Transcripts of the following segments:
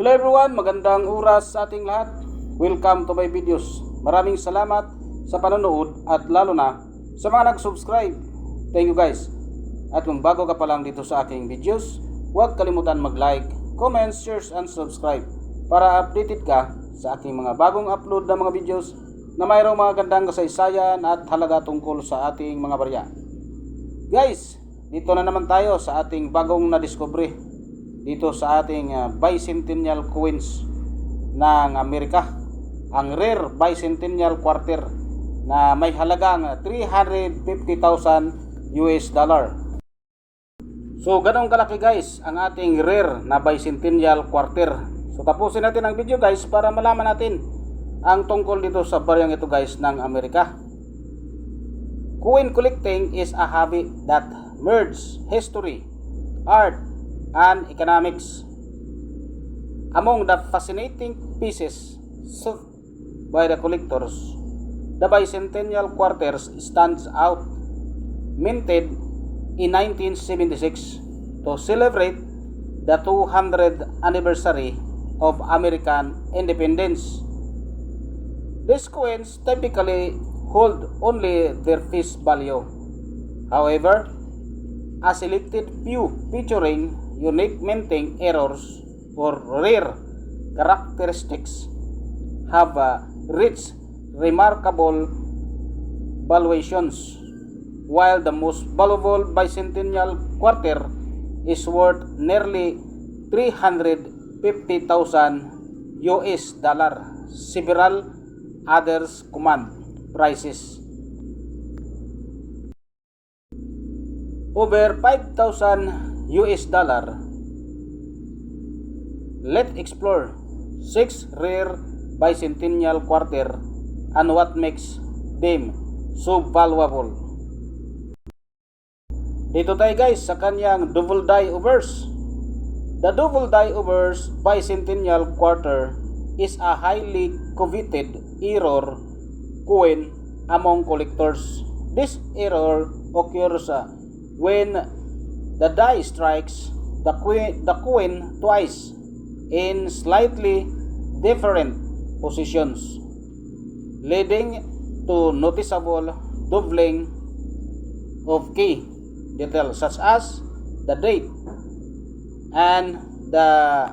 Hello everyone, magandang oras sa ating lahat. Welcome to my videos. Maraming salamat sa panonood at lalo na sa mga nag-subscribe. Thank you guys. At kung bago ka pa lang dito sa aking videos, huwag kalimutan mag-like, comment, share and subscribe para updated ka sa aking mga bagong upload na mga videos na mayroong mga gandang kasaysayan at halaga tungkol sa ating mga barya. Guys, dito na naman tayo sa ating bagong nadiskubre dito sa ating bicentennial coins ng Amerika, ang rare bicentennial quarter na may halagang 350,000 US dollar. So ganong kalaki guys ang ating rare na bicentennial quarter. So tapusin natin ang video guys para malaman natin ang tungkol dito sa baryang ito guys ng Amerika. Coin collecting is a hobby that merges history, art, and economics. Among the fascinating pieces sought by the collectors, the bicentennial quarters stands out. Minted in 1976 to celebrate the 200th anniversary of American independence. These coins typically hold only their face value. However, a selected few featuring unique minting errors or rare characteristics have reached remarkable valuations, while the most valuable bicentennial quarter is worth nearly 350,000 US dollar. Several others command prices over 5,000 US dollar. Let's explore 6 rare bicentennial quarter and what makes them so valuable. Dito tayo guys sa kanyang double die overs. The double die overs bicentennial quarter is a highly coveted error coin among collectors. This error occurs when the die strikes the coin twice in slightly different positions, leading to noticeable doubling of key details such as the date and the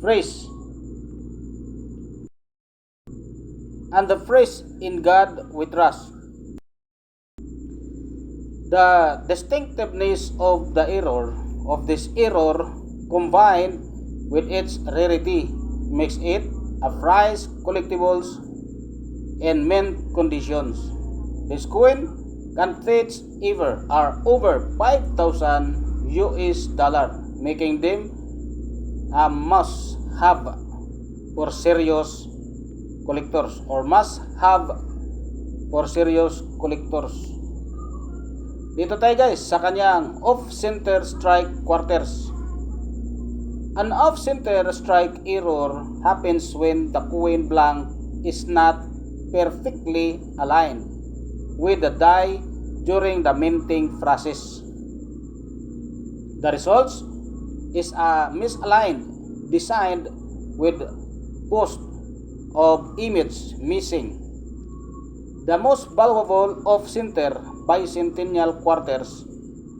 phrase "In God We Trust." The distinctiveness of this error combined with its rarity makes it a prized collectibles in mint conditions. This coin can fetch over 5,000 US dollar, making them a must-have for serious collectors Dito tayo guys sa kanyang off-center strike quarters. An off-center strike error happens when the coin blank is not perfectly aligned with the die during the minting process. The result is a misaligned design with post of image missing. The most valuable off-center bicentennial quarters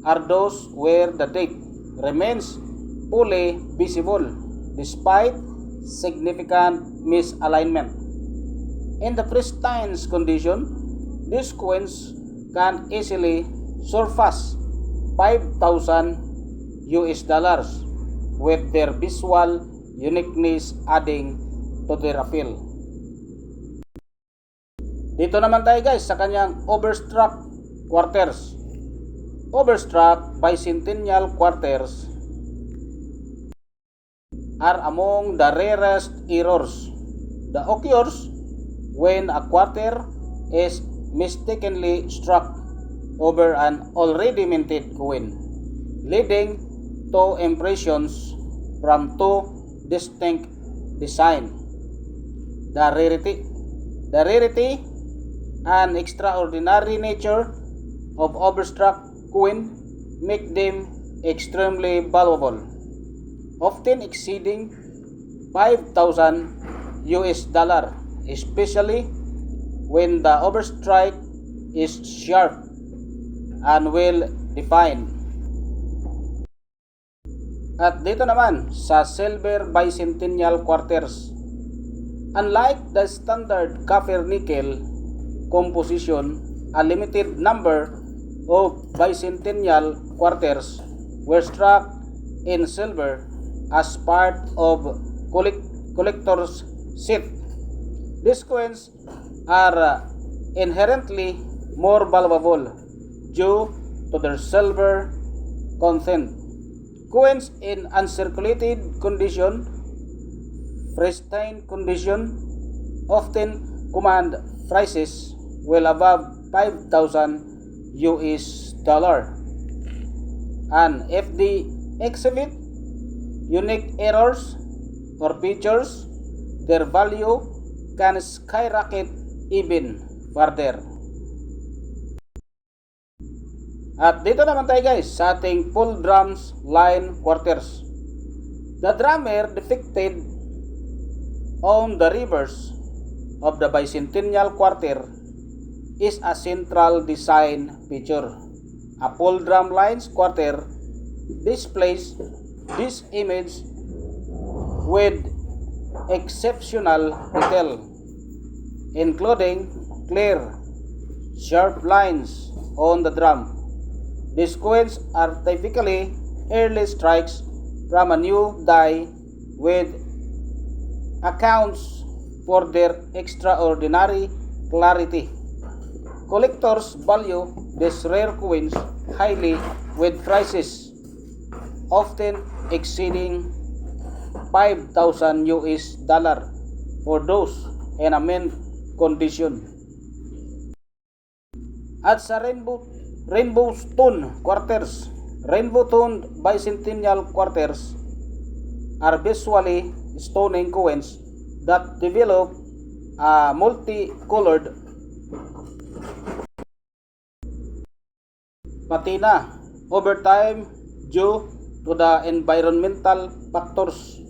are those where the date remains fully visible despite significant misalignment. In the pristine condition, these coins can easily surpass 5,000 US dollars, with their visual uniqueness adding to their appeal. Dito naman tayo guys sa kanyang overstruck quarters. Overstruck bicentennial quarters are among the rarest errors that occurs when a quarter is mistakenly struck over an already minted coin, leading to impressions from two distinct designs. The rarity and extraordinary nature of overstruck coin make them extremely valuable, often exceeding $5,000, especially when the overstrike is sharp and well defined. At dito naman sa silver bicentennial quarters, unlike the standard copper-nickel composition, a limited number of bicentennial quarters were struck in silver as part of collector's set. These coins are inherently more valuable due to their silver content. Coins in uncirculated condition, pristine condition, often command prices well above $5,000. And if they exhibit unique errors or features, their value can skyrocket even further. At dito naman tayo guys sa ating full drums line quarters. The drummer depicted on the reverse of the bicentennial quarter is a central design feature. A full drum lines quarter displays this image with exceptional detail, including clear, sharp lines on the drum. These coins are typically early strikes from a new die, with accounts for their extraordinary clarity. Collectors value these rare coins highly, with prices often exceeding $5,000 for those in a mint condition. At sa Rainbow Stone Quarters, Rainbow Toned Bicentennial Quarters are visually stunning coins that develop a multicolored patina over time due to the environmental factors.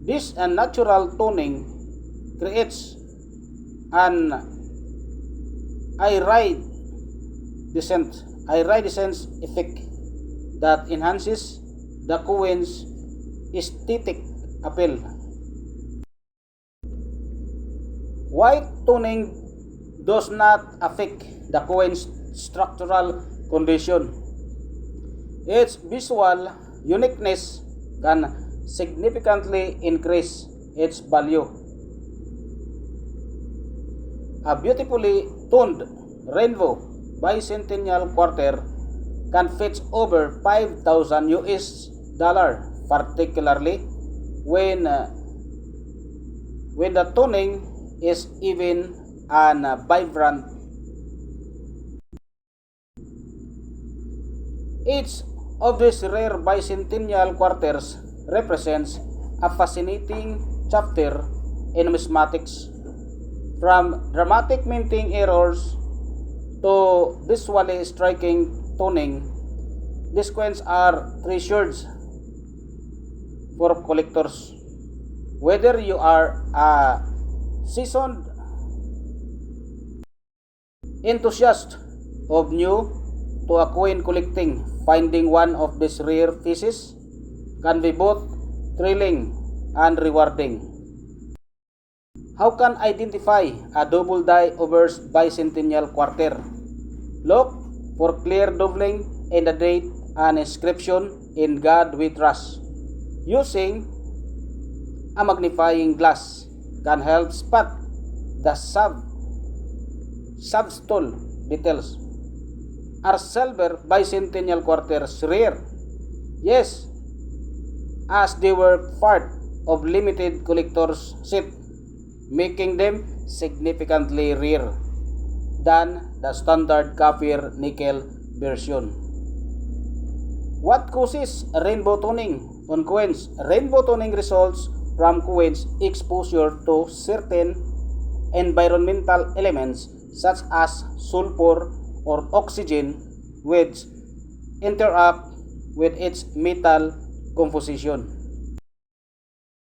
This unnatural toning creates an iridescence effect that enhances the coin's aesthetic appeal. White toning does not affect the coin's structural condition. Its visual uniqueness can significantly increase its value. A beautifully toned rainbow bicentennial quarter can fetch over $5,000, particularly when the toning is even and vibrant. Each of these rare bicentennial quarters represents a fascinating chapter in numismatics. From dramatic minting errors to visually striking toning, these coins are treasures for collectors. Whether you are a seasoned enthusiast of new to a coin collecting, finding one of these rare pieces can be both thrilling and rewarding. How can identify a double die over bicentennial quarter? Look for clear doubling in the date and inscription "In God We Trust." Using a magnifying glass can help spot the subtle details. Are silver bicentennial quarters rare? Yes, as they were part of limited collector's set, making them significantly rarer than the standard copper nickel version. What causes rainbow toning on coins? Rainbow toning results from coins exposure to certain environmental elements such as sulfur or oxygen, which interact with its metal composition.